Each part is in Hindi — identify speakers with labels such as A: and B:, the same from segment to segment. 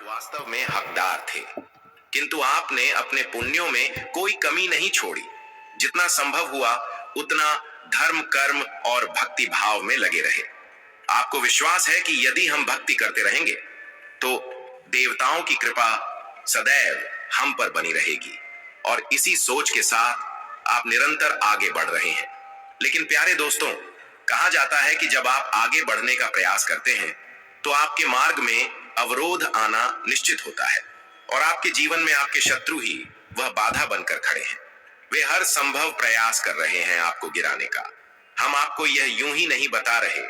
A: वास्तव में हकदार थे, किंतु आपने अपने पुण्यों में कोई कमी नहीं छोड़ी। जितना संभव हुआ उतना धर्म, कर्म और भक्ति भाव में लगे रहे। आपको विश्वास है कि यदि हम भक्ति करते रहेंगे तो देवताओं की कृपा सदैव हम पर बनी रहेगी, और इसी सोच के साथ आप निरंतर आगे बढ़ रहे हैं। लेकिन प्यारे दोस्तों, कहा जाता है कि जब आप आगे बढ़ने का प्रयास करते हैं तो आपके मार्ग में अवरोध आना निश्चित होता है, और आपके जीवन में आपके शत्रु ही वह बाधा बनकर खड़े हैं। वे हर संभव प्रयास कर रहे हैं आपको गिराने का। हम आपको यह यूं ही नहीं बता रहे,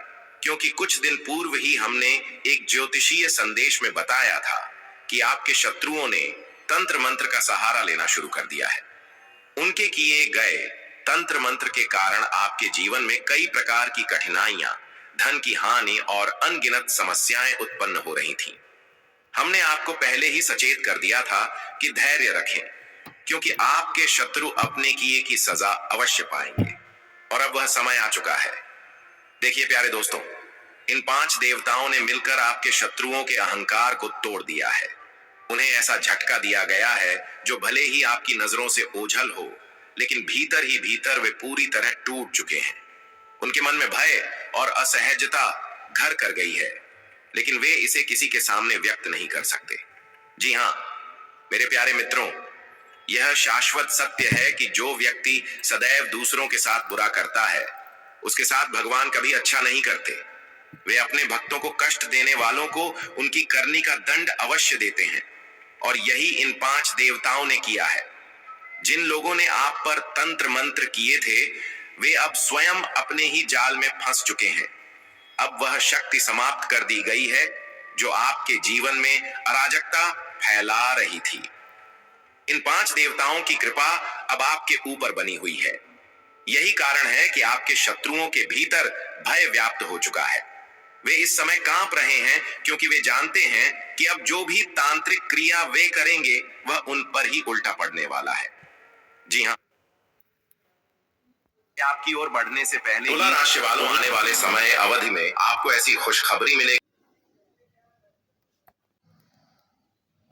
A: क्योंकि कुछ दिन पूर्व ही हमने एक ज्योतिषीय संदेश में बताया था कि आपके शत्रुओं ने तंत्र मंत्र का सहारा लेना शुरू कर दिया है। उनके किए गए तंत्र मंत्र के कारण आपके जीवन में कई प्रकार की कठिनाइयां, धन की हानि और अनगिनत समस्याएं उत्पन्न हो रही थीं। हमने आपको पहले ही सचेत कर दिया था कि धैर्य रखें, क्योंकि आपके शत्रु अपने किए की सजा अवश्य पाएंगे, और अब वह समय आ चुका है। देखिए प्यारे दोस्तों, इन 5 देवताओं ने मिलकर आपके शत्रुओं के अहंकार को तोड़ दिया है। उन्हें ऐसा झटका दिया गया है जो भले ही आपकी नजरों से ओझल हो, लेकिन भीतर ही भीतर वे पूरी तरह टूट चुके हैं। उनके मन में भय और असहजता घर कर गई है, लेकिन वे इसे किसी के सामने व्यक्त नहीं कर सकते। जी हां मेरे प्यारे मित्रों, यह शाश्वत सत्य है कि जो व्यक्ति सदैव दूसरों के साथ बुरा करता है, उसके साथ भगवान कभी अच्छा नहीं करते। वे अपने भक्तों को कष्ट देने वालों को उनकी करनी का दंड अवश्य देते हैं, और यही इन 5 देवताओं ने किया है। जिन लोगों ने आप पर तंत्र मंत्र किए थे, वे अब स्वयं अपने ही जाल में फंस चुके हैं। अब वह शक्ति समाप्त कर दी गई है जो आपके जीवन में अराजकता फैला रही थी। इन 5 देवताओं की कृपा अब आपके ऊपर बनी हुई है। यही कारण है कि आपके शत्रुओं के भीतर भय व्याप्त हो चुका है। वे इस समय कांप रहे हैं, क्योंकि वे जानते हैं कि अब जो भी तांत्रिक क्रिया वे करेंगे वह उन पर ही उल्टा पड़ने वाला है। जी हां, आपकी ओर बढ़ने से पहले तुला राशि वालों आने वाले समय अवधि में आपको ऐसी खुशखबरी मिलेगी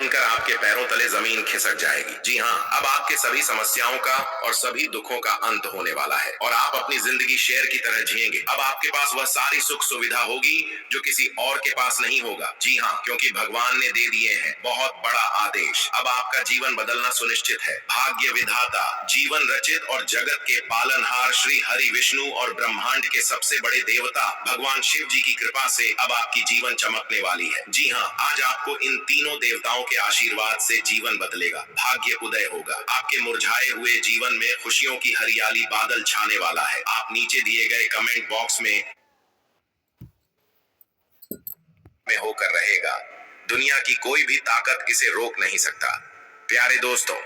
A: सुनकर आपके पैरों तले जमीन खिसक जाएगी। जी हां, अब आपके सभी समस्याओं का और सभी दुखों का अंत होने वाला है, और आप अपनी जिंदगी शेर की तरह जिएंगे। अब आपके पास वह सारी सुख सुविधा होगी जो किसी और के पास नहीं होगा। जी हां, क्योंकि भगवान ने दे दिए हैं बहुत बड़ा आदेश। अब आपका जीवन बदलना सुनिश्चित है। भाग्य विधाता, जीवन रचित और जगत के पालनहार श्री हरि विष्णु और ब्रह्मांड के सबसे बड़े देवता भगवान शिव जी की कृपा से अब आपकी जीवन चमकने वाली है। जी हां, आज आपको इन तीनों देवताओं के आशीर्वाद से जीवन बदलेगा, भाग्य उदय होगा। आपके मुरझाए हुए जीवन में खुशियों की हरियाली बादल छाने वाला है। आप नीचे दिए गए कमेंट बॉक्स में होकर रहेगा। दुनिया की कोई भी ताकत इसे रोक नहीं सकता। प्यारे दोस्तों,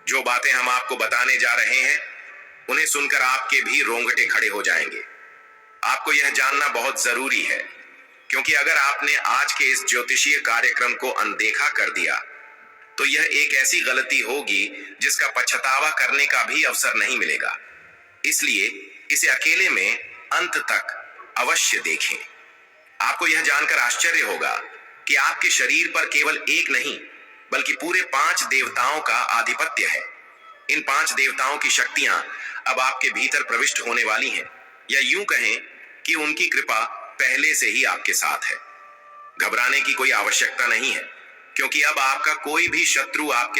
A: जो बातें हम आपको बताने जा रहे हैं उन्हें सुनकर आपके भी रोंगटे खड़े हो जाएंगे। आपको यह जानना बहुत जरूरी है, क्योंकि अगर आपने आज के इस ज्योतिषीय कार्यक्रम को अनदेखा कर दिया तो यह एक ऐसी गलती होगी जिसका पछतावा करने का भी अवसर नहीं मिलेगा। इसलिए इसे अकेले में अंत तक अवश्य देखें। आपको यह जानकर आश्चर्य होगा कि आपके शरीर पर केवल एक नहीं बल्कि पूरे 5 देवताओं का आधिपत्य है। इन 5 देवताओं की शक्तियां अब आपके भीतर प्रविष्ट होने वाली हैं, या यूं कहें कि उनकी कृपा पहले से ही आपके साथ है। घबराने की कोई आवश्यकता नहीं है, क्योंकि अब आपका कोई भी शत्रु आपके